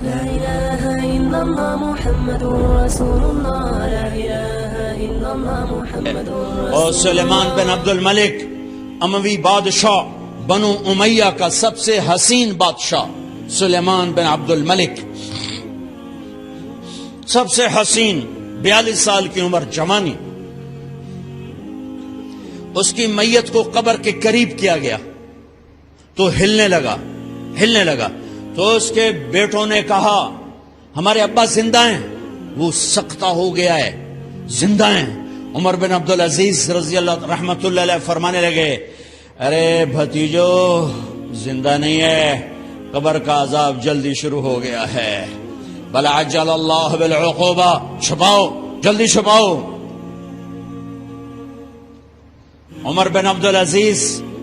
لا إله إلا الله محمد رسول الله لا إله إلا الله محمد رسول اور سلیمان بن عبد الملک اموی بادشاہ بنو امیہ کا سب سے حسین بادشاہ سلیمان بن عبد الملک، سب سے حسین، 42 سال کی عمر، جوانی. اس کی میت کو قبر کے قریب کیا گیا تو ہلنے لگا تو اس کے بیٹوں نے کہا ہمارے ابا زندہ ہیں. وہ سکتہ ہو گیا ہے، زندہ ہیں. عمر بن عبدالعزیز رضی اللہ رحمت اللہ علیہ فرمانے لگے ارے بھتیجو زندہ نہیں ہے، قبر کا عذاب جلدی شروع ہو گیا ہے. بل عجل اللہ بالعقوبہ، چھپاؤ، جلدی چھپاؤ. عمر بن عبدالعزیز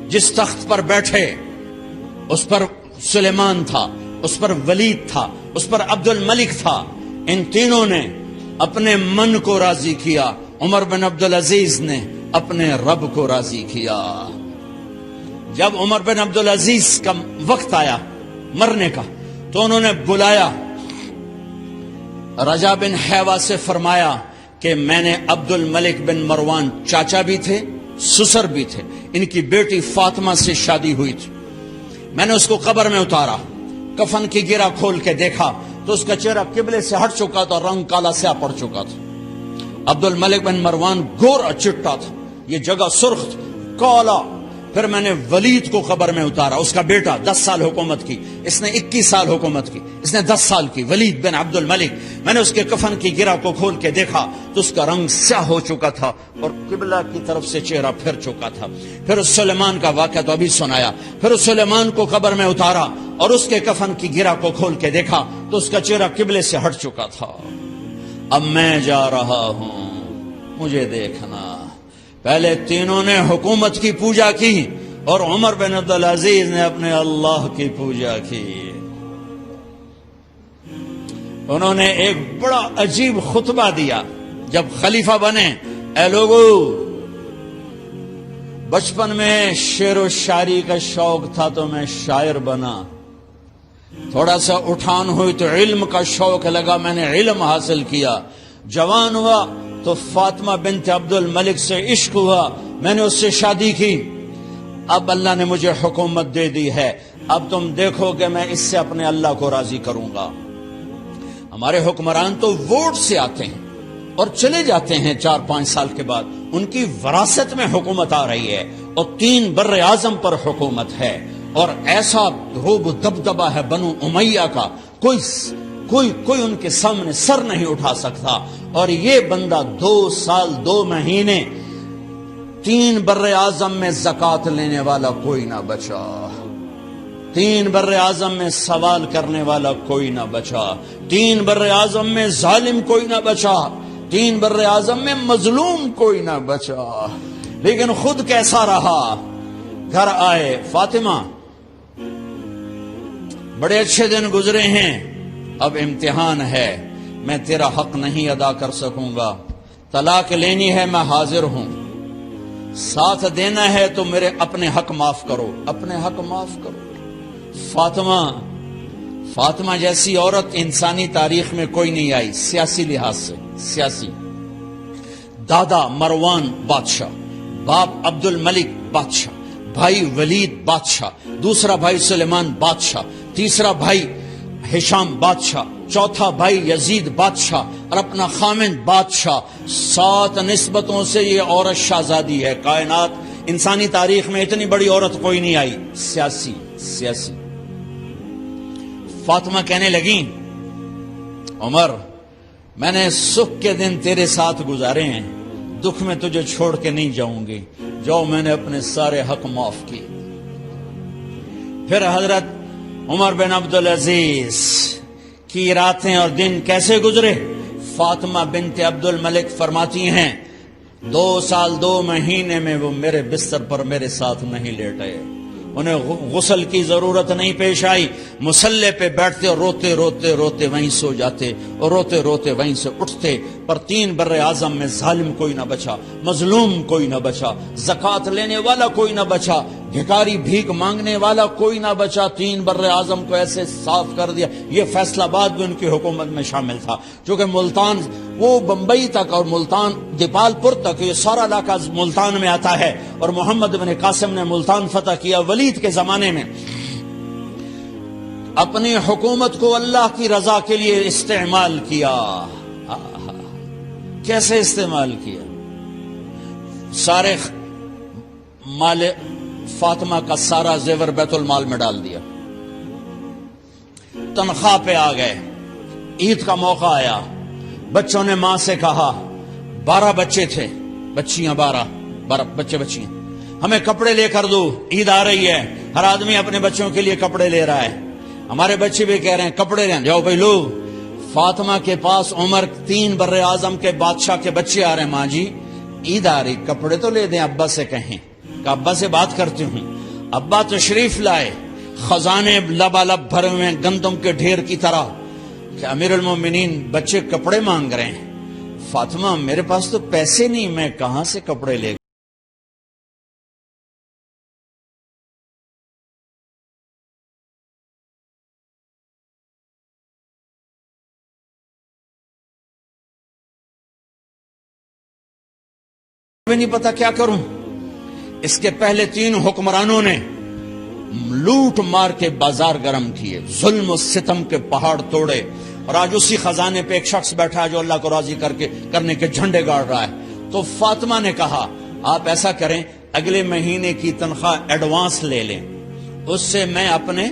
جس تخت پر بیٹھے اس پر سلیمان تھا، اس پر ولید تھا، اس پر عبد الملک تھا. ان تینوں نے اپنے من کو راضی کیا، عمر بن عبدالعزیز نے اپنے رب کو راضی کیا. جب عمر بن عبدالعزیز کا وقت آیا مرنے کا تو انہوں نے بلایا رجا بن حیوہ سے، فرمایا کہ میں نے عبد الملک بن مروان چاچا بھی تھے، سسر بھی تھے، ان کی بیٹی فاطمہ سے شادی ہوئی تھی. میں نے اس کو قبر میں اتارا، کفن کی گرہ کھول کے دیکھا تو اس کا چہرہ قبلے سے ہٹ چکا تھا، رنگ کالا سیاہ پڑ چکا تھا. عبد الملک بن مروان گورا چٹا تھا، یہ جگہ سرخ تھی، کالا. پھر میں نے ولید کو قبر میں اتارا، اس کا بیٹا 10 سال حکومت کی، اس نے 21 سال حکومت کی، اس نے 10 سال کی، ولید بن عبد الملک. میں نے اس کے کفن کی گرہ کو کھول کے دیکھا تو اس کا رنگ سیاہ ہو چکا تھا اور قبلہ کی طرف سے چہرہ پھر چکا تھا. پھر اس سلیمان کا واقعہ تو ابھی سنایا. پھر اس سلیمان کو قبر میں اتارا اور اس کے کفن کی گرہ کو کھول کے دیکھا تو اس کا چہرہ قبلے سے ہٹ چکا تھا. اب میں جا رہا ہوں، مجھے دیکھنا. پہلے تینوں نے حکومت کی پوجا کی اور عمر بن عبدالعزیز نے اپنے اللہ کی پوجا کی. انہوں نے ایک بڑا عجیب خطبہ دیا جب خلیفہ بنے. اے لوگو، بچپن میں شعر و شاعری کا شوق تھا تو میں شاعر بنا. تھوڑا سا اٹھان ہوئی تو علم کا شوق لگا، میں نے علم حاصل کیا. جوان ہوا تو فاطمہ بنت عبد الملک سے عشق ہوا، میں نے اس سے شادی کی. اب اللہ نے مجھے حکومت دے دی ہے، اب تم دیکھو کہ میں اس سے اپنے اللہ کو راضی کروں گا. ہمارے حکمران تو ووٹ سے آتے ہیں اور چلے جاتے ہیں 4-5 سال کے بعد. ان کی وراثت میں حکومت آ رہی ہے اور 3 بر اعظم پر حکومت ہے اور ایسا روب و دبدبہ ہے بنو امیہ کا، کوئی ان کے سامنے سر نہیں اٹھا سکتا. اور یہ بندہ 2 سال 2 مہینے 3 بر اعظم میں زکوٰۃ لینے والا کوئی نہ بچا، 3 بر اعظم میں سوال کرنے والا کوئی نہ بچا، 3 بر اعظم میں ظالم کوئی نہ بچا، 3 بر اعظم میں مظلوم کوئی نہ بچا. لیکن خود کیسا رہا؟ گھر آئے، فاطمہ بڑے اچھے دن گزرے ہیں، اب امتحان ہے، میں تیرا حق نہیں ادا کر سکوں گا. طلاق لینی ہے، میں حاضر ہوں. ساتھ دینا ہے تو میرے اپنے حق معاف کرو، اپنے حق معاف کرو. فاطمہ جیسی عورت انسانی تاریخ میں کوئی نہیں آئی. سیاسی لحاظ سے، سیاسی، دادا مروان بادشاہ، باپ عبد الملک بادشاہ، بھائی ولید بادشاہ، دوسرا بھائی سلیمان بادشاہ، تیسرا بھائی ہشام بادشاہ، چوتھا بھائی یزید بادشاہ اور اپنا خامند بادشاہ. 7 نسبتوں سے یہ عورت شہزادی ہے. کائنات انسانی تاریخ میں اتنی بڑی عورت کوئی نہیں آئی. سیاسی. فاطمہ کہنے لگیں عمر، میں نے سکھ کے دن تیرے ساتھ گزارے ہیں، دکھ میں تجھے چھوڑ کے نہیں جاؤں گی. جو میں نے اپنے سارے حق معاف کیے. پھر حضرت عمر بن عبدالعزیز کی راتیں اور دن کیسے گزرے؟ فاطمہ بنت عبد الملک فرماتی ہیں 2 سال 2 مہینے میں وہ میرے بستر پر میرے ساتھ نہیں لیٹے. انہیں غسل کی ضرورت نہیں پیش آئی. مصلے پہ بیٹھتے اور روتے روتے وہیں سو جاتے اور روتے روتے وہیں سے اٹھتے. پر 3 بر اعظم میں ظالم کوئی نہ بچا، مظلوم کوئی نہ بچا، زکوٰۃ لینے والا کوئی نہ بچا، بھکاری بھیک مانگنے والا کوئی نہ بچا۔ 3 بر اعظم کو ایسے صاف کر دیا۔ یہ فیصل آباد بھی ان کی حکومت میں شامل تھا، چونکہ ملتان وہ بمبئی تک اور ملتان دیپال پور تک یہ سارا علاقہ ملتان میں آتا ہے، اور محمد بن قاسم نے ملتان فتح کیا ولید کے زمانے میں۔ اپنی حکومت کو اللہ کی رضا کے لیے استعمال کیا۔ کیسے استعمال کیا؟ سارے مال فاطمہ کا سارا زیور بیت المال میں ڈال دیا، تنخواہ پہ آ گئے، عید کا موقع آیا، بچوں نے ماں سے کہا، 12 بچے تھے، بچیاں 12 بچے بچیاں، ہمیں کپڑے لے کر دو، عید آ رہی ہے، ہر آدمی اپنے بچوں کے لیے کپڑے لے رہا ہے۔ ہمارے بچے بھی کہہ رہے ہیں کپڑے لیں، جاؤ بھائی لو۔ فاطمہ کے پاس عمر 3 بر اعظم کے بادشاہ کے بچے آ رہے ہیں، ماں جی عید آ رہی، کپڑے تو لے دیں، ابا سے کہیں کہ ابا سے بات کرتی ہوں۔ ابا تشریف لائے، خزانے لبالب بھرے ہوئے گندم کے ڈھیر کی طرح، کہ امیر المومنین بچے کپڑے مانگ رہے ہیں۔ فاطمہ میرے پاس تو پیسے نہیں، میں کہاں سے کپڑے لے نہیں پتا کیا کروں۔ اس کے پہلے 3 حکمرانوں نے لوٹ مار کے بازار گرم کیے، ظلم و ستم کے پہاڑ توڑے، اور آج اسی خزانے پہ ایک شخص بیٹھا ہے جو اللہ کو راضی کرنے کے جھنڈے گاڑ رہا ہے۔ تو فاطمہ نے کہا آپ ایسا کریں، اگلے مہینے کی تنخواہ ایڈوانس لے لیں، اس سے میں اپنے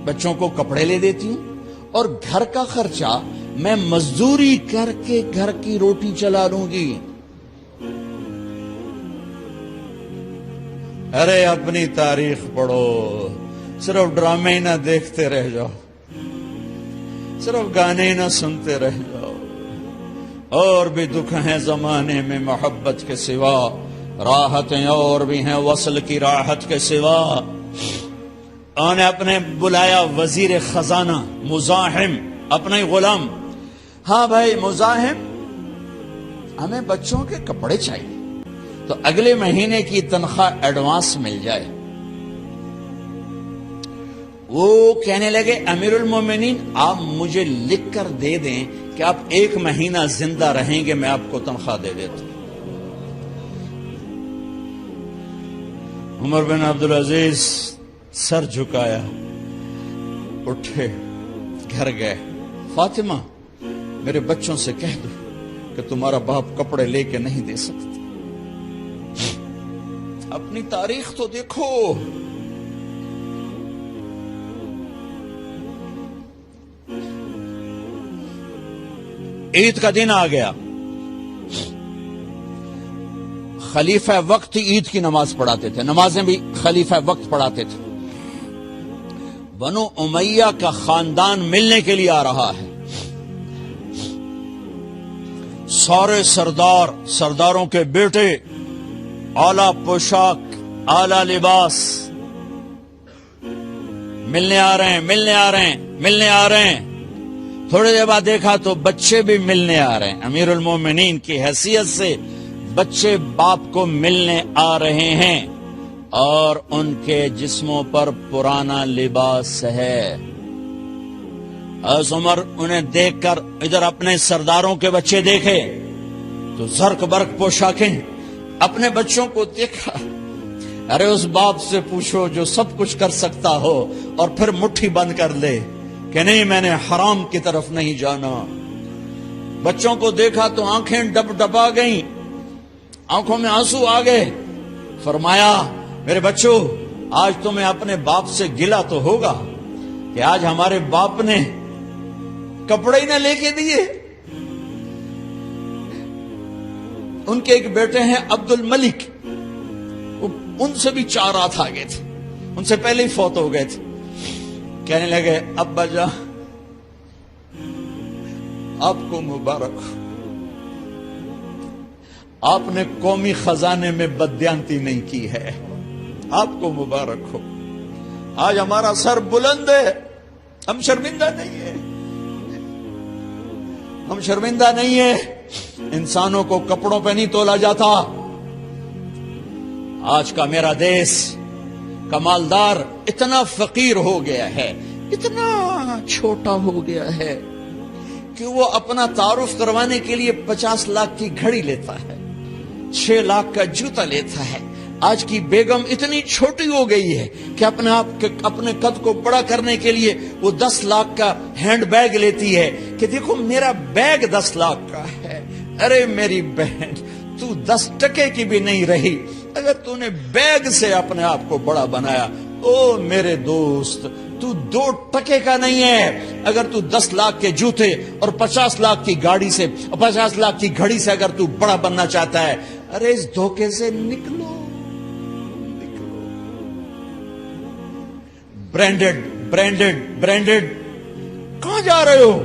بچوں کو کپڑے لے دیتی ہوں، اور گھر کا خرچہ میں مزدوری کر کے گھر کی روٹی چلا لوں گی۔ ارے اپنی تاریخ پڑھو، صرف ڈرامے ہی نہ دیکھتے رہ جاؤ، صرف گانے ہی نہ سنتے رہ جاؤ۔ اور بھی دکھ ہیں زمانے میں محبت کے سوا، راحتیں اور بھی ہیں وصل کی راحت کے سوا۔ انہوں نے اپنے بلایا وزیر خزانہ مزاحم، اپنا ہی غلام، ہاں بھائی مزاحم ہمیں بچوں کے کپڑے چاہیے، تو اگلے مہینے کی تنخواہ ایڈوانس مل جائے۔ وہ کہنے لگے امیر المومنین آپ مجھے لکھ کر دے دیں کہ آپ 1 مہینہ زندہ رہیں گے، میں آپ کو تنخواہ دے دیتا ہوں۔ عمر بن عبدالعزیز سر جھکایا، اٹھے، گھر گئے، فاطمہ میرے بچوں سے کہہ دو کہ تمہارا باپ کپڑے لے کے نہیں دے سکتا۔ اپنی تاریخ تو دیکھو، عید کا دن آ گیا، خلیفہ وقت عید کی نماز پڑھاتے تھے، نمازیں بھی خلیفہ وقت پڑھاتے تھے۔ بنو امیہ کا خاندان ملنے کے لیے آ رہا ہے، سارے سرداروں کے بیٹے اعلیٰ پوشاک، اعلیٰ لباس، ملنے آ رہے ہیں۔ تھوڑی دیر بعد دیکھا تو بچے بھی ملنے آ رہے ہیں، امیر المومنین کی حیثیت سے بچے باپ کو ملنے آ رہے ہیں، اور ان کے جسموں پر پرانا لباس ہے۔ حضرت عمر انہیں دیکھ کر ادھر اپنے سرداروں کے بچے دیکھے تو زرق برق پوشاکیں، اپنے بچوں کو دیکھا۔ ارے اس باپ سے پوچھو جو سب کچھ کر سکتا ہو اور پھر مٹھی بند کر لے کہ نہیں میں نے حرام کی طرف نہیں جانا۔ بچوں کو دیکھا تو آنکھیں ڈب ڈبا گئیں، آنکھوں میں آنسو آ گئے۔ فرمایا میرے بچوں آج تمہیں اپنے باپ سے گلہ تو ہوگا کہ آج ہمارے باپ نے کپڑے ہی نہ لے کے دیے۔ ان کے ایک بیٹے ہیں عبد الملک، ان سے بھی 4 رات آگے تھے، ان سے پہلے ہی فوت ہو گئے تھے۔ کہنے لگے ابا جان آپ کو مبارک ہو، آپ نے قومی خزانے میں بددیانتی نہیں کی ہے، آپ کو مبارک ہو۔ آج ہمارا سر بلند ہے، ہم شرمندہ نہیں ہے۔ ہم شرمندہ نہیں ہیں، انسانوں کو کپڑوں پہ نہیں تولا جاتا۔ آج کا میرا دیس کا مالدار اتنا فقیر ہو گیا ہے، اتنا چھوٹا ہو گیا ہے کہ وہ اپنا تعارف کروانے کے لیے 50 لاکھ کی گھڑی لیتا ہے، 6 لاکھ کا جوتا لیتا ہے۔ آج کی بیگم اتنی چھوٹی ہو گئی ہے کہ اپنے قد کو بڑا کرنے کے لیے وہ 10 لاکھ کا ہینڈ بیگ لیتی ہے کہ دیکھو میرا بیگ 10 لاکھ کا ہے۔ ارے میری بہن، تو 10 ٹکے کی بھی نہیں رہی اگر تو نے بیگ سے اپنے آپ کو بڑا بنایا۔ او میرے دوست، تو 2 ٹکے کا نہیں ہے اگر تو 10 لاکھ کے جوتے اور 50 لاکھ کی گاڑی سے، 50 لاکھ کی گھڑی سے اگر تو بڑا بننا چاہتا ہے۔ ارے اس دھوکے سے نکلو۔ برانڈڈ برانڈڈ برانڈڈ، کہاں جا رہے ہو؟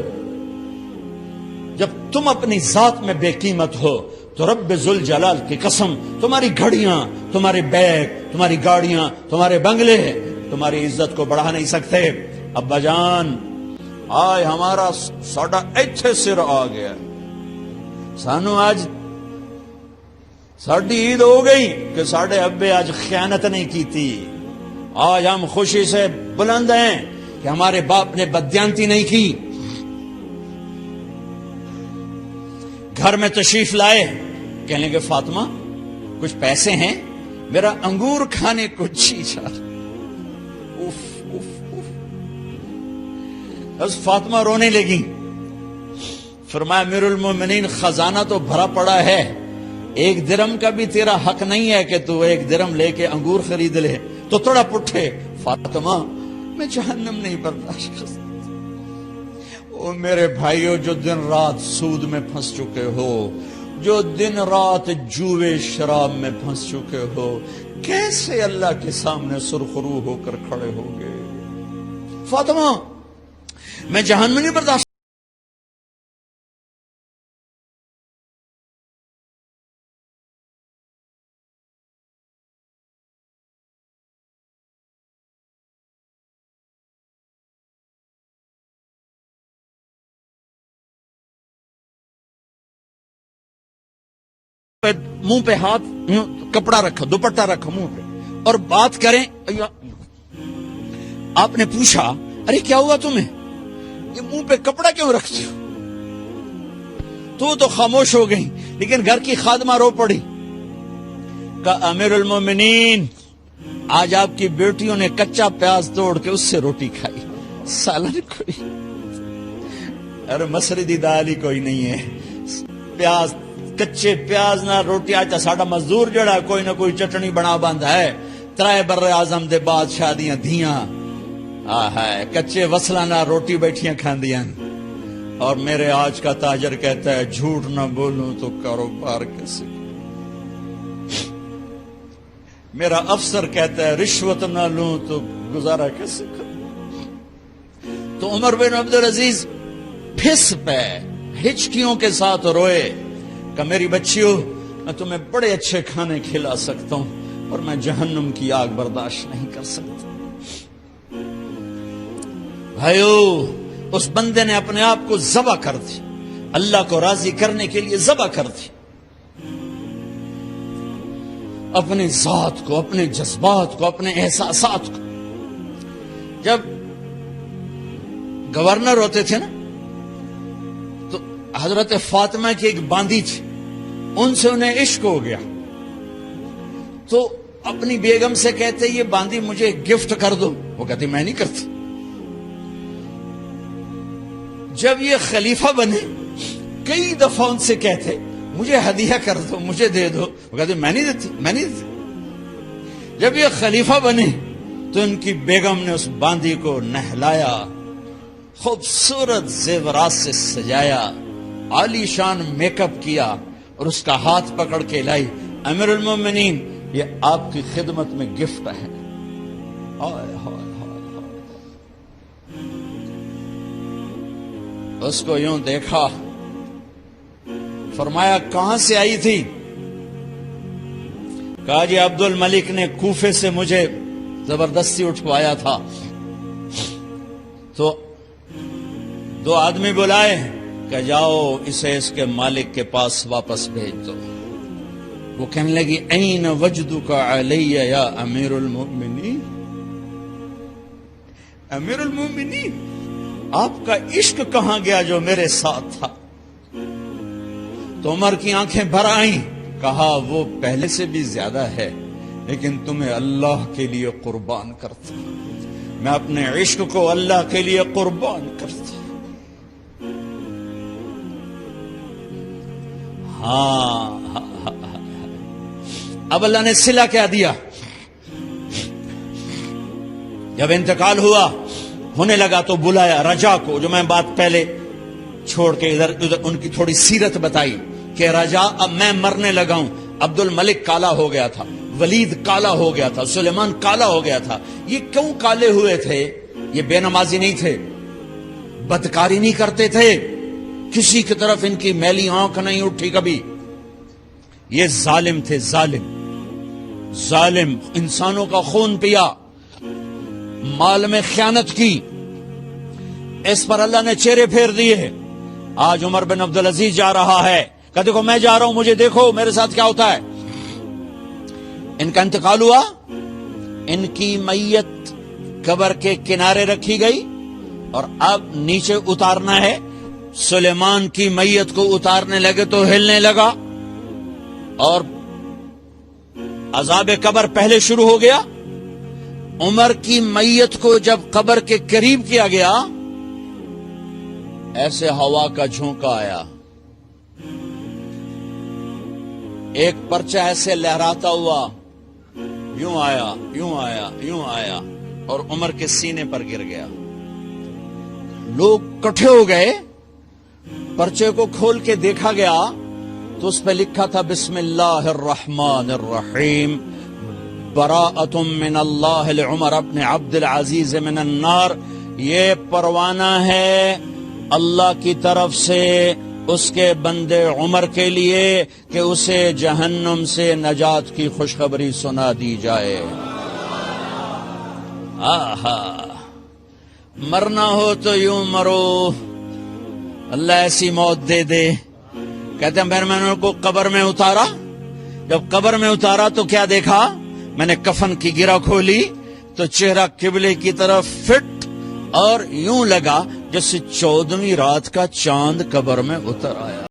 جب تم اپنی ذات میں بے قیمت ہو تو رب ذوالجلال کی قسم، تمہاری گھڑیاں، تمہارے بیگ، تمہاری گاڑیاں، تمہارے بنگلے تمہاری عزت کو بڑھا نہیں سکتے۔ ابا جان، آج ہمارا ساڈا ایتھے سر آ گیا، سانو آج ساڈی عید ہو گئی کہ ساڈے ابے آج خیانت نہیں کی تھی۔ آج ہم خوشی سے بلند ہیں کہ ہمارے باپ نے بددیانتی نہیں کی۔ گھر میں تشریف لائے، کہنے کہ فاطمہ کچھ پیسے ہیں، میرا انگور کھانے کو جی چاہ۔ اف اف اف، بس فاطمہ رونے لگی۔ فرمایا امیر المومنین، خزانہ تو بھرا پڑا ہے، 1 درم کا بھی تیرا حق نہیں ہے کہ تو 1 درم لے کے انگور خرید لے۔ تو تھوڑا پٹھے، فاطمہ میں جہنم نہیں برداشت کر سکتا۔ او میرے بھائیو، جو دن رات سود میں پھنس چکے ہو، جو دن رات جوے شراب میں پھنس چکے ہو، کیسے اللہ کے سامنے سرخرو ہو کر کھڑے ہو گئے؟ فاطمہ میں جہنم نہیں برداشت۔ منہ پہ ہاتھ، کپڑا رکھا، دوپٹہ رکھا منہ پہ، اور بات کریں۔ آپ نے پوچھا ارے کیا ہوا تمہیں، یہ منہ پہ کپڑا کیوں رکھتی ہو؟ تو خاموش ہو گئی، لیکن گھر کی خادمہ رو پڑی۔ کہا امیر المومنین، آج آپ کی بیٹیوں نے کچا پیاز توڑ کے اس سے روٹی کھائی، سالن کوئی، ارے مسری دی دال ہی کوئی نہیں ہے، پیاز، کچے پیاز نہ روٹی۔ آج ساڈا مزدور جڑا کوئی نہ کوئی چٹنی بنا بند ہے، 3 بر اعظم دے بادشاہ دیاں دھیاں کچے وصلہ نہ روٹی بیٹھیاں کھاندیاں۔ اور میرے آج کا تاجر کہتا ہے جھوٹ نہ بولوں تو کاروبار کیسے، میرا افسر کہتا ہے رشوت نہ لوں تو گزارا کیسے کروں۔ تو عمر بن عبدالعزیز پھس پہ ہچکیوں کے ساتھ روئے کہ میری بچیوں، میں تمہیں بڑے اچھے کھانے کھلا سکتا ہوں اور میں جہنم کی آگ برداشت نہیں کر سکتا۔ بھائیو، اس بندے نے اپنے آپ کو ذبح کر دی، اللہ کو راضی کرنے کے لیے ذبح کر دی، اپنی ذات کو، اپنے جذبات کو، اپنے احساسات کو۔ جب گورنر ہوتے تھے نا، تو حضرت فاطمہ کی ایک باندی تھی، ان سے انہیں عشق ہو گیا، تو اپنی بیگم سے کہتے یہ باندی مجھے گفٹ کر دو، وہ کہتی میں نہیں کرتی۔ جب یہ خلیفہ بنے، کئی دفعہ ان سے کہتے مجھے ہدیہ کر دو، مجھے دے دو، وہ کہتے میں نہیں دیتی، میں نہیں دیتی۔ جب یہ خلیفہ بنے تو ان کی بیگم نے اس باندی کو نہلایا، خوبصورت زیورات سے سجایا، عالی شان میک اپ کیا اور اس کا ہاتھ پکڑ کے لائی، امیر المومنین یہ آپ کی خدمت میں گفٹ ہے۔ اس کو یوں دیکھا، فرمایا کہاں سے آئی تھی؟ کہا جی عبد الملک نے کوفے سے مجھے زبردستی اٹھوایا تھا، تو 2 آدمی بلائے کہ کہ جاؤ اسے اس کے مالک کے پاس واپس بھیج دو. وہ کہنے لگی این وجدک علی یا امیر المؤمنین. امیر المؤمنین آپ کا عشق کہاں گیا جو میرے ساتھ تھا؟ تو عمر کی آنکھیں بھر آئیں. کہا وہ پہلے سے بھی زیادہ ہے لیکن تمہیں اللہ کے لیے قربان کرتا. میں اپنے عشق کو اللہ کے لیے قربان کرتا. ہاں اب اللہ نے صلہ کیا دیا. جب انتقال ہوا ہونے لگا تو بلایا رجا کو، جو میں بات پہلے چھوڑ کے ادھر ان کی تھوڑی سیرت بتائی کہ رجا اب میں مرنے لگا ہوں. عبد الملک کالا ہو گیا تھا، ولید کالا ہو گیا تھا، سلیمان کالا ہو گیا تھا. یہ کیوں کالے ہوئے تھے؟ یہ بے نمازی نہیں تھے، بدکاری نہیں کرتے تھے، کسی کی طرف ان کی میلی آنکھ نہیں اٹھی کبھی. یہ ظالم تھے، ظالم انسانوں کا خون پیا، مال میں خیانت کی. اس پر اللہ نے چہرے پھیر دیے. آج عمر بن عبدالعزیز جا رہا ہے کہ دیکھو میں جا رہا ہوں، مجھے دیکھو میرے ساتھ کیا ہوتا ہے. ان کا انتقال ہوا، ان کی میت قبر کے کنارے رکھی گئی اور اب نیچے اتارنا ہے. سلیمان کی میت کو اتارنے لگے تو ہلنے لگا اور عذاب قبر پہلے شروع ہو گیا. عمر کی میت کو جب قبر کے قریب کیا گیا ایسے ہوا کا جھونکا آیا، ایک پرچہ ایسے لہراتا ہوا یوں آیا یوں آیا یوں آیا اور عمر کے سینے پر گر گیا. لوگ کٹھے ہو گئے، پرچے کو کھول کے دیکھا گیا تو اس پہ لکھا تھا بسم اللہ الرحمن الرحیم براءۃ من اللہ لعمر بن عبد العزیز من النار. یہ پروانہ ہے اللہ کی طرف سے اس کے بندے عمر کے لیے کہ اسے جہنم سے نجات کی خوشخبری سنا دی جائے. آہا، مرنا ہو تو یوں مرو، اللہ ایسی موت دے دے. کہتے ہیں میں نے ان کو قبر میں اتارا، جب قبر میں اتارا تو کیا دیکھا؟ میں نے کفن کی گرہ کھولی تو چہرہ قبلے کی طرف فٹ اور یوں لگا جیسے 14ویں رات کا چاند قبر میں اتر آیا.